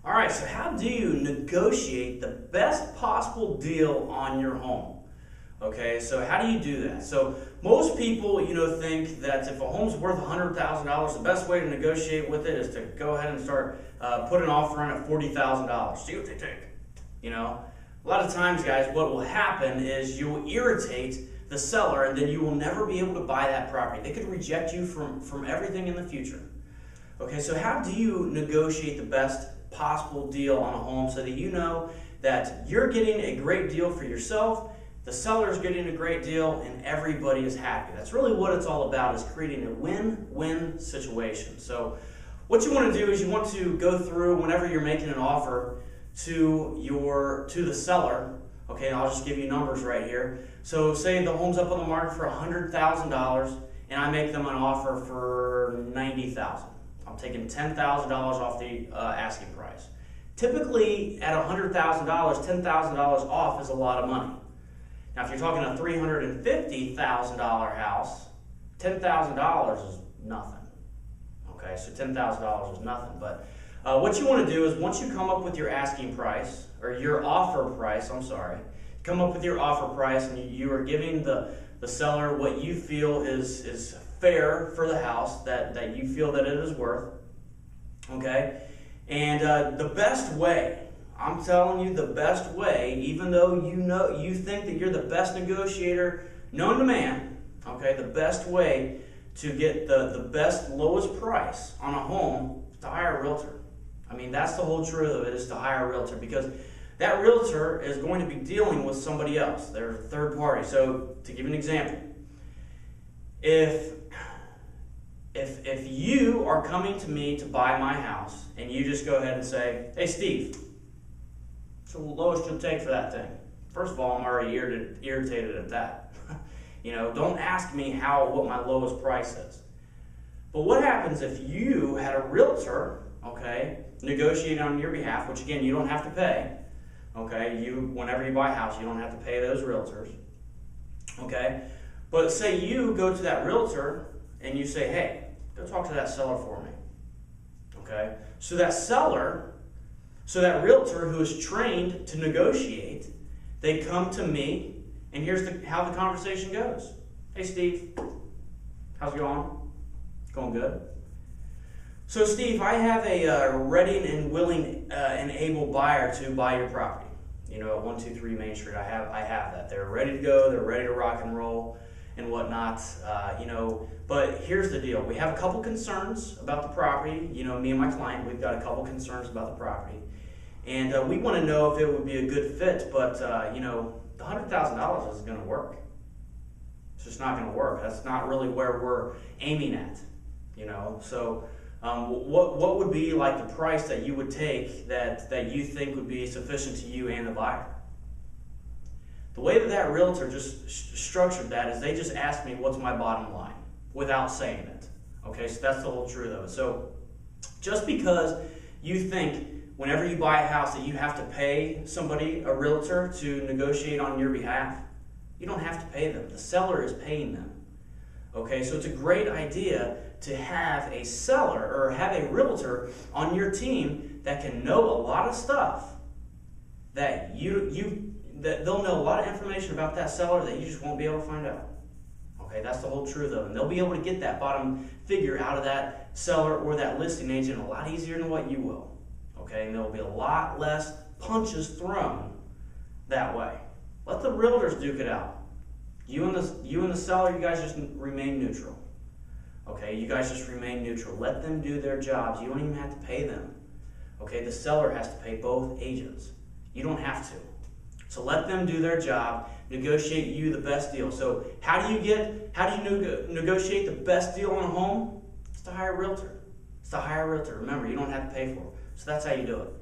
All right, so how do you negotiate the best possible deal on your home? Okay, so how do you do that? So most people, think that if a home's worth $100,000, the best way to negotiate with it is to go ahead and start put an offer in at $40,000. See what they take. A lot of times, guys, what will happen is you will irritate the seller, and then you will never be able to buy that property. They could reject you from everything in the future. Okay, so how do you negotiate the best possible deal on a home so that you know that you're getting a great deal for yourself, the seller's getting a great deal, and everybody is happy? That's really what it's all about, is creating a win-win situation. So what you want to do is you want to go through, whenever you're making an offer to the seller. Okay, and I'll just give you numbers right here. So say the home's up on the market for $100,000 and I make them an offer for $90,000. I'm taking $10,000 off the asking price. Typically, at $100,000, $10,000 off is a lot of money. Now, if you're talking a $350,000 house, $10,000 is nothing. Okay, so $10,000 is nothing. But what you want to do is, once you come up with your asking price, or your offer price, come up with your offer price, and you are giving the seller what you feel is fair for the house, that you feel that it is worth. Okay, and the best way, I'm telling you, the best way, even though you think that you're the best negotiator known to man, okay, the best way to get the best, lowest price on a home is to hire a realtor. I mean, that's the whole truth of it, is to hire a realtor, because that realtor is going to be dealing with somebody else. They're a third party. So, to give you an example, if you are coming to me to buy my house, and you just go ahead and say, "Hey, Steve, what's the lowest you'll take for that thing?" First of all, I'm already irritated at that. Don't ask me what my lowest price is. But what happens if you had a realtor, okay, negotiate on your behalf, which again, you don't have to pay. Okay, whenever you buy a house, you don't have to pay those realtors. Okay, but say you go to that realtor and you say, "Hey, go talk to that seller for me." Okay, so that realtor who is trained to negotiate, they come to me, and here's how the conversation goes. "Hey, Steve, how's it going?" "Going good." "So, Steve, I have a ready and willing and able buyer to buy your property. At 123 Main Street. I have that. They're ready to go. They're ready to rock and roll and whatnot. But here's the deal. We have a couple concerns about the property. Me and my client, we've got a couple concerns about the property, and we want to know if it would be a good fit. But the $100,000 isn't going to work. It's just not going to work. That's not really where we're aiming at. So." What would be like the price that you would take that you think would be sufficient to you and the buyer? The way that realtor just structured that is they just asked me, "What's my bottom line?" without saying it. Okay, so that's the whole truth of it. So just because you think whenever you buy a house that you have to pay somebody, a realtor, to negotiate on your behalf, you don't have to pay them. The seller is paying them. Okay, so it's a great idea to have a seller or have a realtor on your team that can know a lot of stuff, that that they'll know a lot of information about that seller that you just won't be able to find out. Okay, that's the whole truth of it. And they'll be able to get that bottom figure out of that seller or that listing agent a lot easier than what you will. Okay, and there will be a lot less punches thrown that way. Let the realtors duke it out. You and the seller, you guys just remain neutral. Okay, you guys just remain neutral. Let them do their jobs. You don't even have to pay them. Okay, the seller has to pay both agents. You don't have to. So let them do their job, negotiate you the best deal. So how do you negotiate the best deal on a home? It's to hire a realtor. Remember, you don't have to pay for it. So that's how you do it.